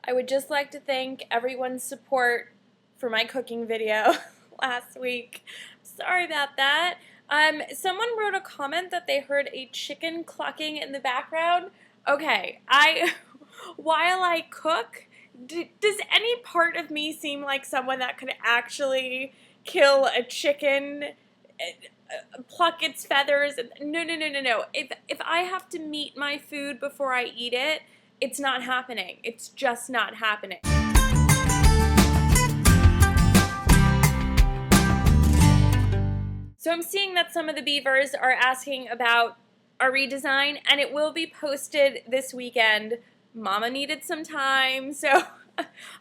I would just like to thank everyone's support for my cooking video last week. Sorry about that. Someone wrote a comment that they heard a chicken clucking in the background. Okay, while I cook, does any part of me seem like someone that could actually kill a chicken, pluck its feathers? No, no, no, no, no. If I have to meet my food before I eat it, it's not happening. It's just not happening. So I'm seeing that some of the beavers are asking about our redesign, and it will be posted this weekend. Mama needed some time, so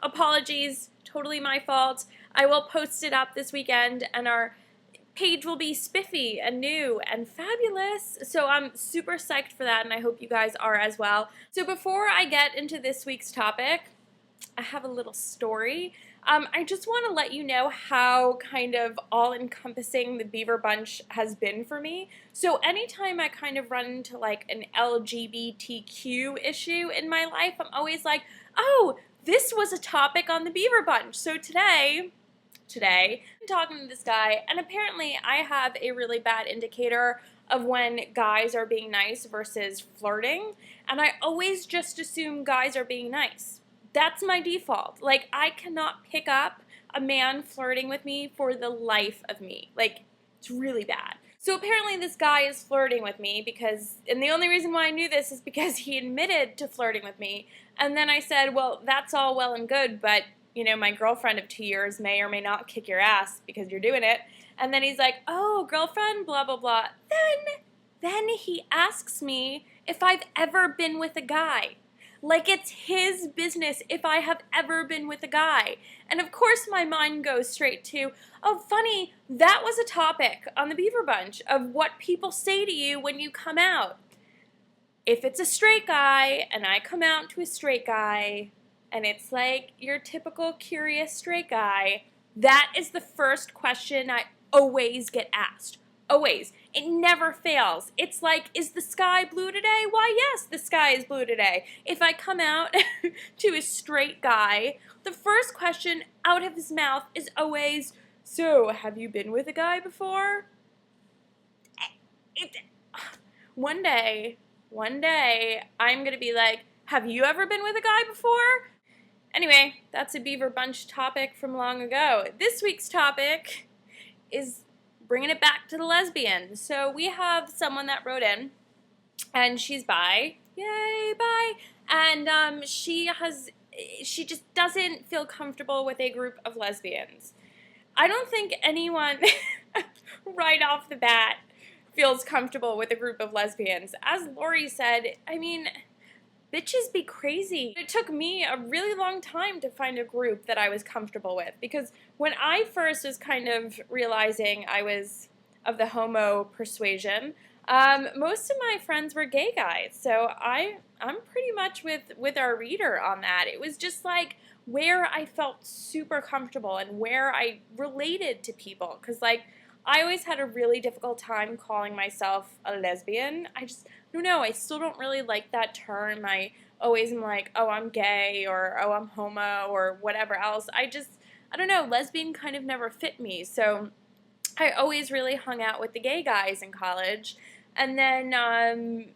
apologies, totally my fault. I will post it up this weekend, and our page will be spiffy and new and fabulous. So I'm super psyched for that, and I hope you guys are as well. So before I get into this week's topic, I have a little story. I just want to let you know how kind of all-encompassing the Beaver Bunch has been for me. So anytime I kind of run into like an LGBTQ issue in my life, I'm always like, oh, this was a topic on the Beaver Bunch. So today, I'm talking to this guy, and apparently I have a really bad indicator of when guys are being nice versus flirting, and I always just assume guys are being nice. That's my default. Like, I cannot pick up a man flirting with me for the life of me. Like, it's really bad. So apparently this guy is flirting with me because, and the only reason why I knew this is because he admitted to flirting with me. And then I said, well, that's all well and good, but, you know, my girlfriend of 2 years may or may not kick your ass because you're doing it. And then he's like, oh, girlfriend, blah, blah, blah. Then he asks me if I've ever been with a guy. Like it's his business if I have ever been with a guy. And of course my mind goes straight to, oh funny, that was a topic on the Beaver Bunch of what people say to you when you come out. If it's a straight guy and I come out to a straight guy and it's like your typical curious straight guy, that is the first question I always get asked. Always. It never fails. It's like, is the sky blue today? Why, yes, the sky is blue today. If I come out to a straight guy, the first question out of his mouth is always, so, have you been with a guy before? One day, I'm going to be like, have you ever been with a guy before? Anyway, that's a Beaver Bunch topic from long ago. This week's topic is bringing it back to the lesbians. So we have someone that wrote in, and she's bi. Yay, bi! And she just doesn't feel comfortable with a group of lesbians. I don't think anyone right off the bat feels comfortable with a group of lesbians. As Lori said, I mean, bitches be crazy. It took me a really long time to find a group that I was comfortable with, because when I first was kind of realizing I was of the homo persuasion, most of my friends were gay guys, so I'm pretty much with our reader on that. It was just like where I felt super comfortable and where I related to people, because like I always had a really difficult time calling myself a lesbian. I don't know, I still don't really like that term. I always am like, oh, I'm gay, or oh, I'm homo, or whatever else. I don't know, lesbian kind of never fit me, so I always really hung out with the gay guys in college. And then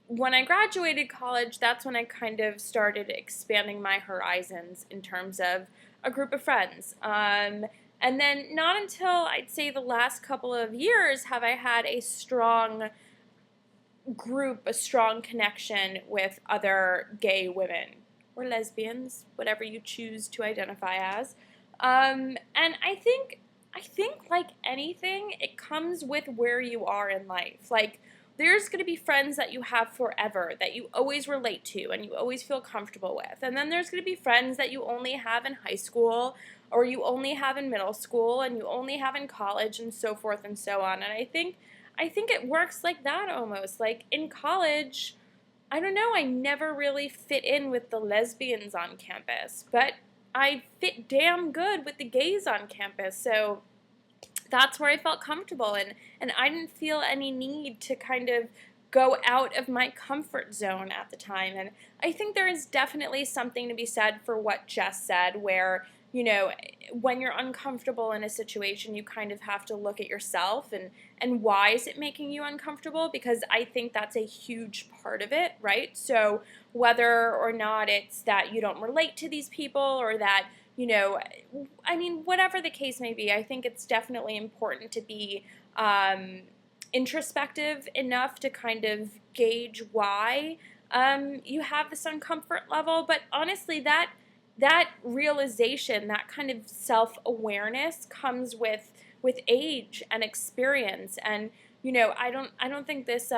when I graduated college, that's when I kind of started expanding my horizons in terms of a group of friends. And then not until I'd say the last couple of years have I had a strong group, a strong connection with other gay women or lesbians, whatever you choose to identify as. And I think like anything, it comes with where you are in life. Like, there's going to be friends that you have forever, that you always relate to and you always feel comfortable with. And then there's going to be friends that you only have in high school, or you only have in middle school, and you only have in college, and so forth and so on. And I think it works like that almost. Like in college, I don't know, I never really fit in with the lesbians on campus, but I fit damn good with the gays on campus. So that's where I felt comfortable, and I didn't feel any need to kind of go out of my comfort zone at the time. And I think there is definitely something to be said for what Jess said, where, you know, when you're uncomfortable in a situation, you kind of have to look at yourself and why is it making you uncomfortable? Because I think that's a huge part of it, right? So whether or not it's that you don't relate to these people, or that, you know, I mean, whatever the case may be, I think it's definitely important to be introspective enough to kind of gauge why you have this uncomfort level. But honestly, that realization, that kind of self-awareness comes with age and experience. And you know, I don't think this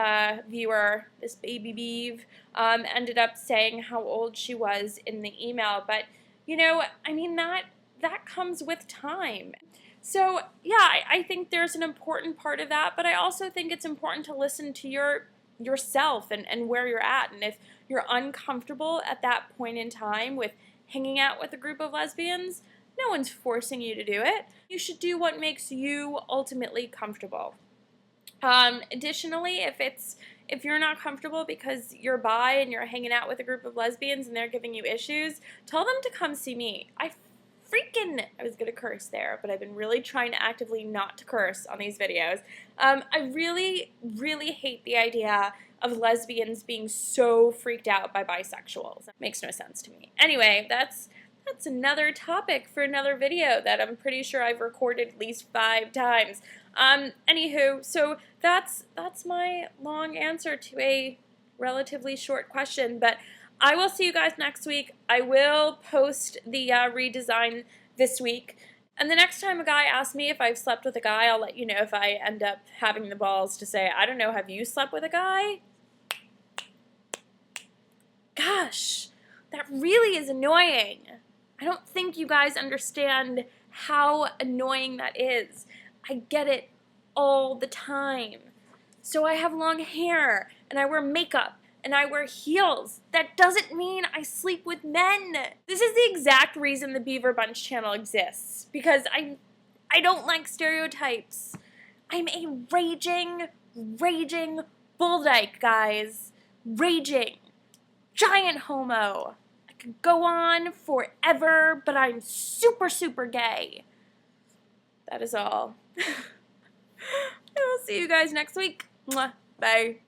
viewer, this baby Beeve, ended up saying how old she was in the email, but you know, I mean, that comes with time. So yeah, I think there's an important part of that, but I also think it's important to listen to yourself and where you're at. And if you're uncomfortable at that point in time with hanging out with a group of lesbians, no one's forcing you to do it. You should do what makes you ultimately comfortable. Additionally, if you're not comfortable because you're bi and you're hanging out with a group of lesbians and they're giving you issues, tell them to come see me. I was going to curse there, but I've been really trying to actively not to curse on these videos. I really, really hate the idea of lesbians being so freaked out by bisexuals. It makes no sense to me. Anyway, that's another topic for another video that I'm pretty sure I've recorded at least 5 times. Anywho, so that's my long answer to a relatively short question, but I will see you guys next week. I will post the redesign this week. And the next time a guy asks me if I've slept with a guy, I'll let you know if I end up having the balls to say, I don't know, have you slept with a guy? Gosh, that really is annoying. I don't think you guys understand how annoying that is. I get it all the time. So I have long hair, and I wear makeup, and I wear heels. That doesn't mean I sleep with men. This is the exact reason the Beaver Bunch channel exists, because I don't like stereotypes. I'm a raging bull dyke, guys. Raging. Giant homo. I could go on forever, but I'm super gay. That is all. I will see you guys next week. Mwah. Bye.